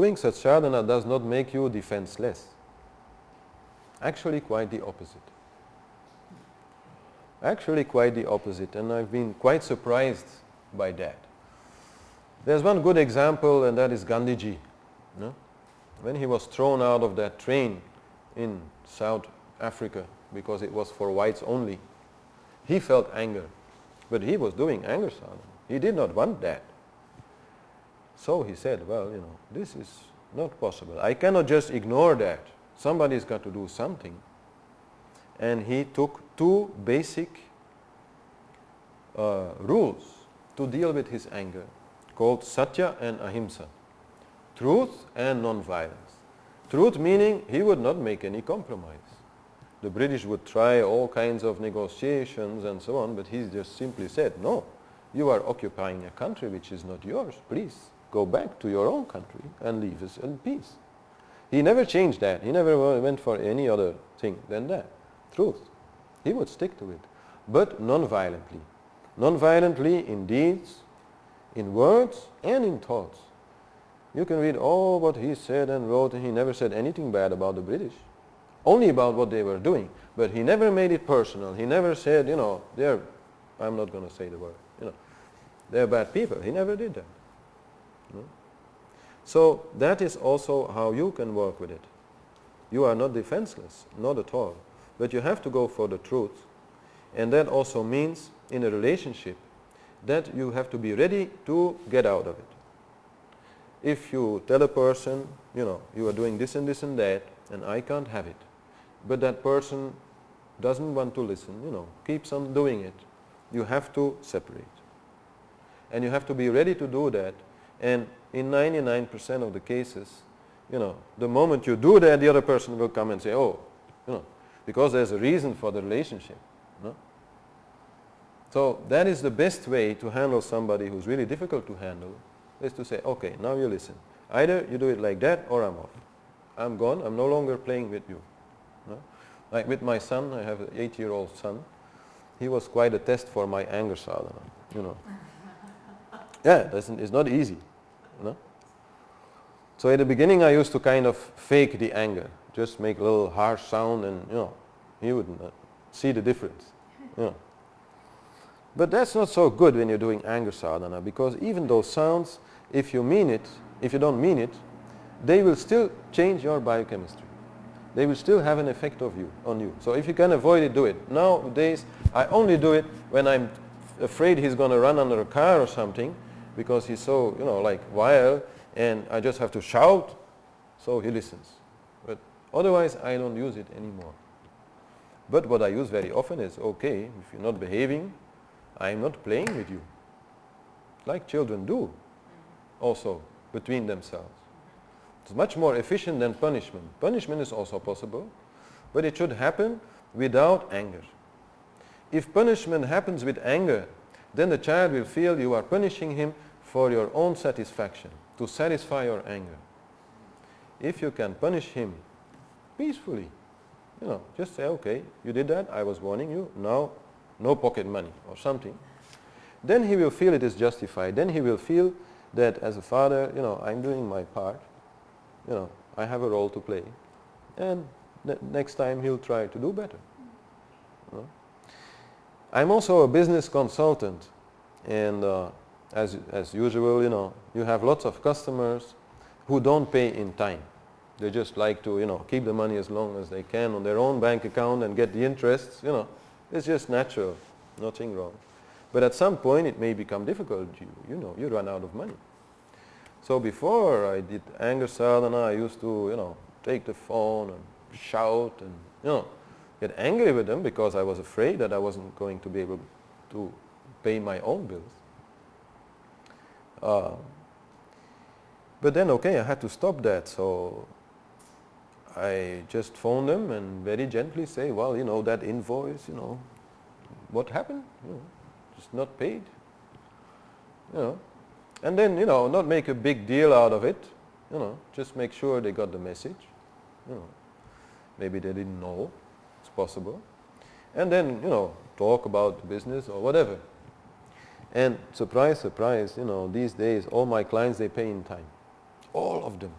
Doing such sadhana does not make you defenseless. Actually quite the opposite. Actually quite the opposite, and I've been quite surprised by that. There's one good example, and that is Gandhiji. No? When he was thrown out of that train in South Africa because it was for whites only, he felt anger. But he was doing anger-sadhana. He did not want that. So he said, well, this is not possible. I cannot just ignore that. Somebody's got to do something. And he took two basic rules to deal with his anger, called satya and ahimsa. Truth and non-violence. Truth meaning he would not make any compromise. The British would try all kinds of negotiations and so on, but he just simply said, no, you are occupying a country which is not yours. Please go back to your own country and leave us in peace. He never changed that. He never went for any other thing than that. Truth. He would stick to it, but non-violently. Non-violently in deeds, in words and in thoughts. You can read all what he said and wrote, and he never said anything bad about the British. Only about what they were doing. But he never made it personal. He never said, they're, I'm not going to say the word, they're bad people. He never did that. So that is also how you can work with it. You are not defenseless, not at all. But you have to go for the truth. And that also means in a relationship that you have to be ready to get out of it. If you tell a person, you are doing this and this and that, and I can't have it, but that person doesn't want to listen, keeps on doing it, you have to separate. And you have to be ready to do that. And in 99% of the cases, the moment you do that, the other person will come and say, because there's a reason for the relationship. So that is the best way to handle somebody who's really difficult to handle, is to say, okay, now you listen. Either you do it like that or I'm off. I'm gone, I'm no longer playing with you. Like with my son, I have an 8-year-old son. He was quite a test for my anger sadhana, Yeah, it's not easy. So at the beginning I used to kind of fake the anger, just make a little harsh sound, and he wouldn't see the difference. But that's not so good when you're doing anger sadhana, because even those sounds, if you don't mean it, they will still change your biochemistry. They will still have an effect on you. So if you can avoid it, do it. Nowadays, I only do it when I'm afraid he's going to run under a car or something, because he's so, wild, and I just have to shout, so he listens. But otherwise, I don't use it anymore. But what I use very often is, okay, if you're not behaving, I'm not playing with you. Like children do, also, between themselves. It's much more efficient than punishment. Punishment is also possible, but it should happen without anger. If punishment happens with anger, then the child will feel you are punishing him for your own satisfaction, to satisfy your anger. If you can punish him peacefully, just say, okay, you did that, I was warning you, now no pocket money or something, then he will feel it is justified. Then he will feel that as a father, I'm doing my part, I have a role to play, and next time he'll try to do better. I'm also a business consultant, and as usual, you have lots of customers who don't pay in time. They just like to, keep the money as long as they can on their own bank account and get the interests, It's just natural, nothing wrong. But at some point it may become difficult. You run out of money. So before I did anger sadhana, I used to, take the phone and shout and, get angry with them because I was afraid that I wasn't going to be able to pay my own bills. But then, okay, I had to stop that. So I just phoned them and very gently say, well, that invoice, what happened? Just not paid. And then, not make a big deal out of it. Just make sure they got the message. Maybe they didn't know. It's possible. And then, talk about the business or whatever. And surprise, surprise, these days all my clients, they pay in time. All of them.